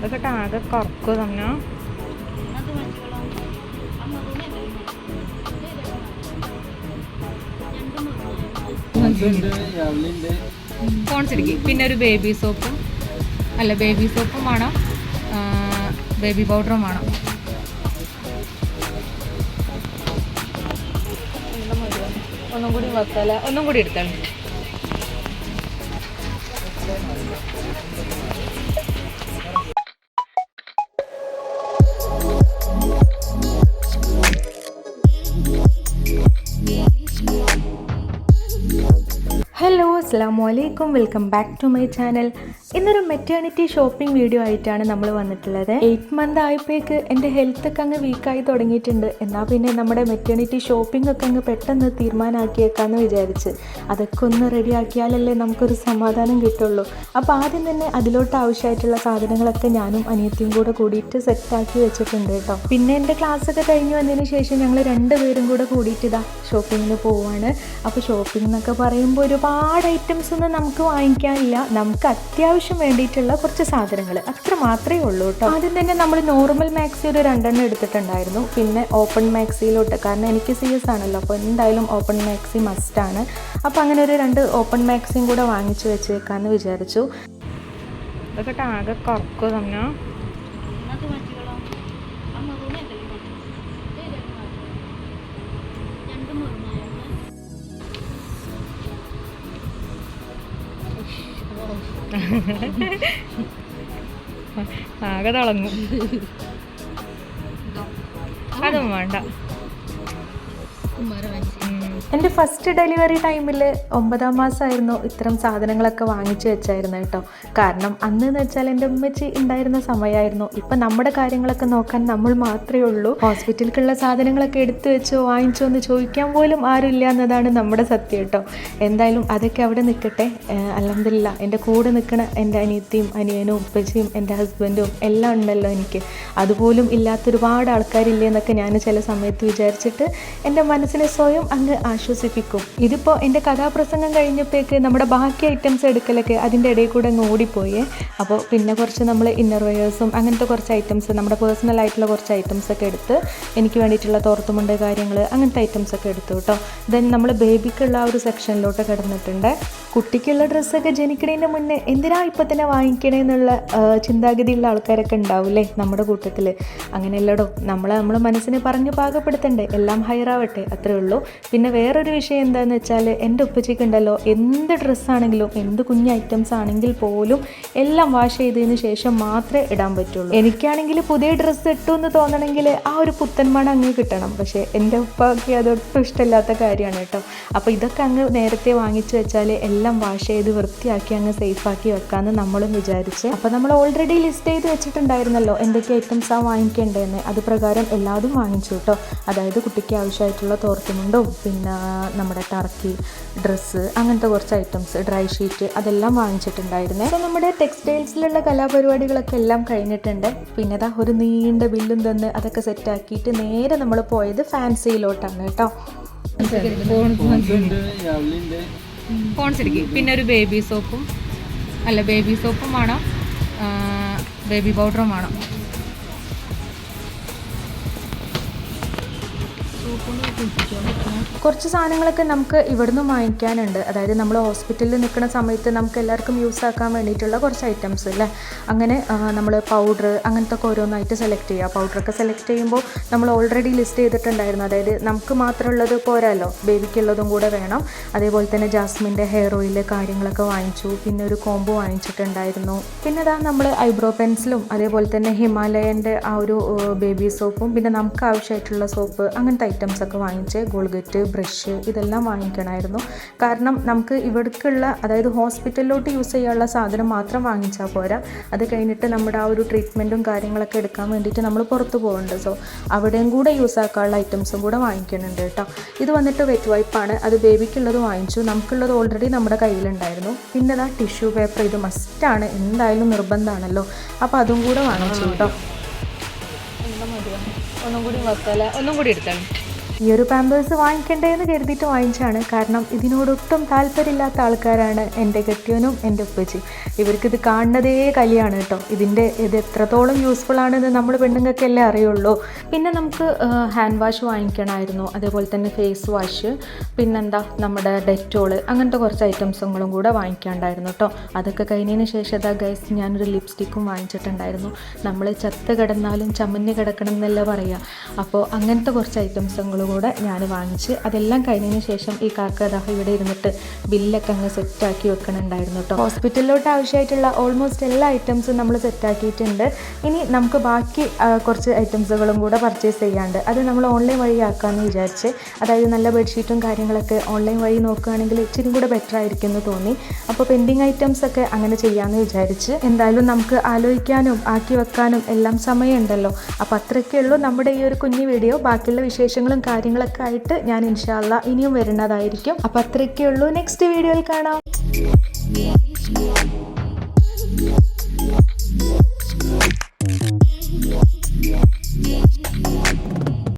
അതൊക്കെ ആകെ കറക്കും തന്നെ. പോൺസിരിക്കും. പിന്നെ ഒരു ബേബി സോപ്പും ബേബി സോപ്പും വേണം, ബേബി പൗഡറും വേണം. ഒന്നും കൂടി വെക്കാല, ഒന്നും കൂടി എടുത്താൽ. ഹലോ, അസ്സലാമു അലൈക്കും, welcome back to my channel. ഇന്നൊരു മെറ്റേണിറ്റി ഷോപ്പിംഗ് വീഡിയോ ആയിട്ടാണ് നമ്മൾ വന്നിട്ടുള്ളത്. 8 മന്ത് ആയപ്പോഴേക്ക് എൻ്റെ ഹെൽത്തൊക്കെ അങ്ങ് വീക്കായി തുടങ്ങിയിട്ടുണ്ട്. എന്നാൽ പിന്നെ നമ്മുടെ മെറ്റേണിറ്റി ഷോപ്പിംഗ് ഒക്കെ അങ്ങ് പെട്ടെന്ന് തീരുമാനമാക്കിയേക്കാമെന്ന് വിചാരിച്ച്. അതൊക്കെ ഒന്ന് റെഡിയാക്കിയാലല്ലേ നമുക്കൊരു സമാധാനം കിട്ടുള്ളൂ. അപ്പോൾ ആദ്യം തന്നെ അതിലോട്ട് ആവശ്യമായിട്ടുള്ള സാധനങ്ങളൊക്കെ ഞാനും അനിയത്തിയും കൂടെ കൂടിയിട്ട് സെറ്റാക്കി വെച്ചിട്ടുണ്ട് കേട്ടോ. പിന്നെ എൻ്റെ ക്ലാസ്സൊക്കെ കഴിഞ്ഞ് വന്നതിന് ശേഷം ഞങ്ങൾ 2 പേരും കൂടെ കൂടിയിട്ട് ഇതാ ഷോപ്പിങ്ങിന് പോവുകയാണ്. അപ്പോൾ ഷോപ്പിംഗ് എന്നൊക്കെ പറയുമ്പോൾ ഒരുപാട് ഐറ്റംസ് ഒന്നും നമുക്ക് വാങ്ങിക്കാനില്ല. നമുക്ക് അത്യാവശ്യം വേണ്ടിയിട്ടുള്ള കുറച്ച് സാധനങ്ങൾ അത്ര മാത്രമേ ഉള്ളൂ കേട്ടോ. ആദ്യം തന്നെ നമ്മൾ നോർമൽ മാക്സി ഒരു 2 എണ്ണം എടുത്തിട്ടുണ്ടായിരുന്നു. പിന്നെ ഓപ്പൺ മാക്സിയിലോട്ട്, കാരണം എനിക്ക് CS ആണല്ലോ, അപ്പോൾ എന്തായാലും ഓപ്പൺ മാക്സി മസ്റ്റാണ്. അപ്പോൾ അങ്ങനെ ഒരു 2 ഓപ്പൺ മാക്സിയും കൂടെ വാങ്ങിച്ചു വെച്ചേക്കാമെന്ന് വിചാരിച്ചു. ഇതൊക്കെ ആകെ കറക്കും തന്നെ. ആകെ തിളങ്ങും. അതും വേണ്ട. എൻ്റെ ഫസ്റ്റ് ഡെലിവറി ടൈമിൽ 9ാം മാസമായിരുന്നു ഇത്തരം സാധനങ്ങളൊക്കെ വാങ്ങിച്ചു വെച്ചായിരുന്നു കേട്ടോ. കാരണം അന്നെന്ന് വെച്ചാൽ എൻ്റെ ഉമ്മച്ചി ഉണ്ടായിരുന്ന സമയമായിരുന്നു. ഇപ്പം നമ്മുടെ കാര്യങ്ങളൊക്കെ നോക്കാൻ നമ്മൾ മാത്രമേ ഉള്ളൂ. ഹോസ്പിറ്റലിലേക്കുള്ള സാധനങ്ങളൊക്കെ എടുത്തു വെച്ചോ വാങ്ങിച്ചോ എന്ന് ചോദിക്കാൻ പോലും ആരുമില്ല എന്നതാണ് നമ്മുടെ സത്യം കേട്ടോ. എന്തായാലും അതൊക്കെ അവിടെ നിൽക്കട്ടെ. അൽഹംദുലില്ലാ എൻ്റെ കൂടെ നിൽക്കണ എൻ്റെ അനിയത്തിയും അനിയനും ഉപ്പച്ചിയും എൻ്റെ ഹസ്ബൻഡും എല്ലാം ഉണ്ടല്ലോ എനിക്ക്. അതുപോലും ഇല്ലാത്തൊരുപാട് ആൾക്കാരില്ലേ എന്നൊക്കെ ഞാൻ ചില സമയത്ത് വിചാരിച്ചിട്ട് എൻ്റെ മനസ്സിനെ സ്വയം അങ്ങ് ആശ്വസിപ്പിക്കും. ഇതിപ്പോൾ എൻ്റെ കഥാപ്രസംഗം കഴിഞ്ഞപ്പോഴേക്ക് നമ്മുടെ ബാക്കി ഐറ്റംസ് എടുക്കലൊക്കെ അതിൻ്റെ ഇടയിൽ കൂടെ അങ്ങ് ഓടിപ്പോയേ. അപ്പോൾ പിന്നെ കുറച്ച് നമ്മൾ ഇന്നർ വെയേഴ്സും അങ്ങനത്തെ കുറച്ച് ഐറ്റംസ്, നമ്മുടെ പേഴ്സണൽ ആയിട്ടുള്ള കുറച്ച് ഐറ്റംസ് ഒക്കെ എടുത്ത്, എനിക്ക് വേണ്ടിയിട്ടുള്ള തോർത്തുമുണ്ട് കാര്യങ്ങൾ അങ്ങനത്തെ ഐറ്റംസ് ഒക്കെ എടുത്തു കേട്ടോ. ദെൻ നമ്മൾ ബേബിക്കുള്ള ആ ഒരു സെക്ഷനിലോട്ട് കിടന്നിട്ടുണ്ട്. കുട്ടിക്കുള്ള ഡ്രസ്സൊക്കെ ജനിക്കണതിന് മുന്നേ എന്തിനാ ഇപ്പം തന്നെ വാങ്ങിക്കണേ എന്നുള്ള ചിന്താഗതിയുള്ള ആൾക്കാരൊക്കെ ഉണ്ടാവില്ലേ നമ്മുടെ കൂട്ടത്തിൽ. അങ്ങനെയല്ലടോ, നമ്മളെ മനസ്സിനെ പറഞ്ഞ് പാകപ്പെടുത്തണ്ടേ, എല്ലാം ഹയറാവട്ടെ, അത്രേ ഉള്ളൂ. പിന്നെ വേറൊരു വിഷയം എന്താണെന്ന് വെച്ചാൽ എൻ്റെ ഉപ്പച്ചിക്ക് ഉണ്ടല്ലോ, എന്ത് ഡ്രസ്സാണെങ്കിലും എന്ത് കുഞ്ഞ് ഐറ്റംസ് ആണെങ്കിൽ പോലും എല്ലാം വാഷ് ചെയ്തതിന് ശേഷം മാത്രമേ ഇടാൻ പറ്റുള്ളൂ. എനിക്കാണെങ്കിൽ പുതിയ ഡ്രസ്സ് ഇട്ടു എന്ന് തോന്നണമെങ്കിൽ ആ ഒരു പുത്തൻമണം അങ്ങ് കിട്ടണം. പക്ഷേ എൻ്റെ ഉപ്പയ്ക്ക് അതൊട്ടും ഇഷ്ടമില്ലാത്ത കാര്യമാണ് കേട്ടോ. അപ്പോൾ ഇതൊക്കെ അങ്ങ് നേരത്തെ വാങ്ങിച്ചു വെച്ചാൽ എല്ലാം വാഷ് ചെയ്ത് വൃത്തിയാക്കി അങ്ങ് സേഫാക്കി വെക്കാമെന്ന് നമ്മളും വിചാരിച്ച്. അപ്പോൾ നമ്മൾ ഓൾറെഡി ലിസ്റ്റ് ചെയ്ത് വെച്ചിട്ടുണ്ടായിരുന്നല്ലോ എന്തൊക്കെ ഐറ്റംസാണ് വാങ്ങിക്കേണ്ടതെന്ന്. അത് പ്രകാരം എല്ലാതും വാങ്ങിച്ചു കേട്ടോ. അതായത് കുട്ടിക്ക് ആവശ്യമായിട്ടുള്ള തോർത്തുമുണ്ടും പിന്നെ നമ്മുടെ ടർക്കി ഡ്രസ്സ് അങ്ങനത്തെ കുറച്ച് ഐറ്റംസ്, ഡ്രൈ ഷീറ്റ്, അതെല്ലാം വാങ്ങിച്ചിട്ടുണ്ടായിരുന്നേ. അപ്പോൾ നമ്മുടെ ടെക്സ്റ്റൈൽസിലുള്ള കലാപരിപാടികളൊക്കെ എല്ലാം കഴിഞ്ഞിട്ടുണ്ട്. പിന്നെ ഇതാ ഒരു നീണ്ട ബില്ലും തന്ന് അതൊക്കെ സെറ്റാക്കിയിട്ട് നേരെ നമ്മൾ പോയത് ഫാൻസിയിലോട്ടാണ് കേട്ടോ. പോൺസിരിക്കും. പിന്നെ ഒരു ബേബി സോപ്പും ബേബി സോപ്പും വേണം, ബേബി പൗഡറും വേണം. കുറച്ച് സാധനങ്ങളൊക്കെ നമുക്ക് ഇവിടുന്ന് വാങ്ങിക്കാനുണ്ട്. അതായത് നമ്മൾ ഹോസ്പിറ്റലിൽ നിൽക്കുന്ന സമയത്ത് നമുക്ക് എല്ലാവർക്കും യൂസ് ആക്കാൻ വേണ്ടിയിട്ടുള്ള കുറച്ച് ഐറ്റംസ് അല്ലേ. അങ്ങനെ നമ്മൾ പൗഡർ അങ്ങനത്തെ ഒക്കെ ഓരോന്നായിട്ട് സെലക്ട് ചെയ്യുക. പൗഡറൊക്കെ സെലക്ട് ചെയ്യുമ്പോൾ നമ്മൾ ഓൾറെഡി ലിസ്റ്റ് ചെയ്തിട്ടുണ്ടായിരുന്നു. അതായത് നമുക്ക് മാത്രമുള്ളത് പോരാല്ലോ, ബേബിക്കുള്ളതും കൂടെ വേണം. അതേപോലെ തന്നെ ജാസ്മിൻ്റെ ഹെയർ ഓയിൽ കാര്യങ്ങളൊക്കെ വാങ്ങിച്ചു. പിന്നെ ഒരു കോംബോ വാങ്ങിച്ചിട്ടുണ്ടായിരുന്നു. പിന്നെ അതാ നമ്മൾ ഐബ്രോ പെൻസിലും അതേപോലെ തന്നെ ഹിമാലയൻ്റെ ആ ഒരു ബേബി സോപ്പും പിന്നെ നമുക്ക് ആവശ്യമായിട്ടുള്ള സോപ്പ് അങ്ങനത്തെ ഐറ്റംസ് ഒക്കെ വാങ്ങിച്ച്, ഗോൾഗറ്റ്, ബ്രഷ് ഇതെല്ലാം വാങ്ങിക്കണമായിരുന്നു. കാരണം നമുക്ക് ഇവിടേക്കുള്ള, അതായത് ഹോസ്പിറ്റലിലോട്ട് യൂസ് ചെയ്യാനുള്ള സാധനം മാത്രം വാങ്ങിച്ചാൽ പോരാ. അത് കഴിഞ്ഞിട്ട് നമ്മുടെ ആ ഒരു ട്രീറ്റ്മെൻറ്റും കാര്യങ്ങളൊക്കെ എടുക്കാൻ വേണ്ടിയിട്ട് നമ്മൾ പുറത്ത് പോകുന്നുണ്ട്. സോ അവിടെയും കൂടെ യൂസ് ആക്കാനുള്ള ഐറ്റംസും കൂടെ വാങ്ങിക്കുന്നുണ്ട് കേട്ടോ. ഇത് വന്നിട്ട് വെറ്റ് വൈപ്പാണ്. അത് ബേബിക്കുള്ളത് വാങ്ങിച്ചു. നമുക്കുള്ളത് ഓൾറെഡി നമ്മുടെ കയ്യിലുണ്ടായിരുന്നു. പിന്നെ അതാ ടിഷ്യൂ പേപ്പർ, ഇത് മസ്റ്റാണ്, എന്തായാലും നിർബന്ധമാണല്ലോ. അപ്പോൾ അതും കൂടെ വാങ്ങിച്ചു കേട്ടോ. ഒന്നും കൂടി വെക്കാല, ഒന്നും കൂടി എടുത്താൽ. ഈ ഒരു പാമ്പേഴ്സ് വാങ്ങിക്കണ്ടേന്ന് കരുതിയിട്ട് വാങ്ങിച്ചാണ്. കാരണം ഇതിനോടൊട്ടും താല്പര്യമില്ലാത്ത ആൾക്കാരാണ് എൻ്റെ കെട്ടിയവനും എൻ്റെ ഉപ്പച്ചി. ഇവർക്കിത് കാണുന്നതേ കലിയാണ് കേട്ടോ. ഇത് എത്രത്തോളം യൂസ്ഫുൾ ആണെന്ന് നമ്മൾ പെണ്ണുങ്ങൾക്കല്ലേ അറിയുള്ളൂ. പിന്നെ നമുക്ക് ഹാൻഡ് വാഷ് വാങ്ങിക്കണമായിരുന്നു, അതേപോലെ തന്നെ ഫേസ് വാഷ്, പിന്നെന്താ നമ്മുടെ ഡെറ്റോള്, അങ്ങനത്തെ കുറച്ച് ഐറ്റംസുകളും കൂടെ വാങ്ങിക്കാണ്ടായിരുന്നു കേട്ടോ. അതൊക്കെ കഴിഞ്ഞതിന് ശേഷം അതാ ഗൈസ് ഞാനൊരു ലിപ്സ്റ്റിക്കും വാങ്ങിച്ചിട്ടുണ്ടായിരുന്നു. നമ്മൾ ചത്ത് കിടന്നാലും ചമ്മഞ്ഞ് കിടക്കണം എന്നല്ല പറയുക. അപ്പോൾ അങ്ങനത്തെ കുറച്ച് ഐറ്റംസുകൾ കൂടെ ഞാൻ വാങ്ങിച്ച് അതെല്ലാം കഴിഞ്ഞതിന് ശേഷം ഈ കാക്ക ഇവിടെ ഇരുന്നിട്ട് ബില്ലൊക്കെ അങ്ങ് സെറ്റാക്കി വെക്കണുണ്ടായിരുന്നു കേട്ടോ. ഹോസ്പിറ്റലിലോട്ട് ആവശ്യമായിട്ടുള്ള ഓൾമോസ്റ്റ് എല്ലാ ഐറ്റംസും നമ്മൾ സെറ്റാക്കിയിട്ടുണ്ട്. ഇനി നമുക്ക് ബാക്കി കുറച്ച് ഐറ്റംസുകളും കൂടെ പർച്ചേസ് ചെയ്യാണ്ട് അത് നമ്മൾ ഓൺലൈൻ വഴി ആക്കാമെന്ന് വിചാരിച്ച്. അതായത് നല്ല ബെഡ്ഷീറ്റും കാര്യങ്ങളൊക്കെ ഓൺലൈൻ വഴി നോക്കുകയാണെങ്കിൽ ഇച്ചിരി കൂടെ ബെറ്റർ ആയിരിക്കും എന്ന് തോന്നി. അപ്പോൾ പെൻഡിങ് ഐറ്റംസ് ഒക്കെ അങ്ങനെ ചെയ്യാമെന്ന് വിചാരിച്ച്. എന്തായാലും നമുക്ക് ആലോചിക്കാനും ആക്കി വെക്കാനും എല്ലാം സമയമുണ്ടല്ലോ. അപ്പോൾ അത്രയൊക്കെ ഉള്ളൂ നമ്മുടെ ഈ ഒരു കുഞ്ഞു വീഡിയോ. ബാക്കിയുള്ള വിശേഷങ്ങളും കാര്യങ്ങളൊക്കെ ആയിട്ട് ഞാൻ ഇൻഷാ അല്ലാഹ് ഇനിയും വരുന്നതായിരിക്കും. അപ്പോൾ അത്രയൊക്കെ ഉള്ളൂ. നെക്സ്റ്റ് വീഡിയോയിൽ കാണാം.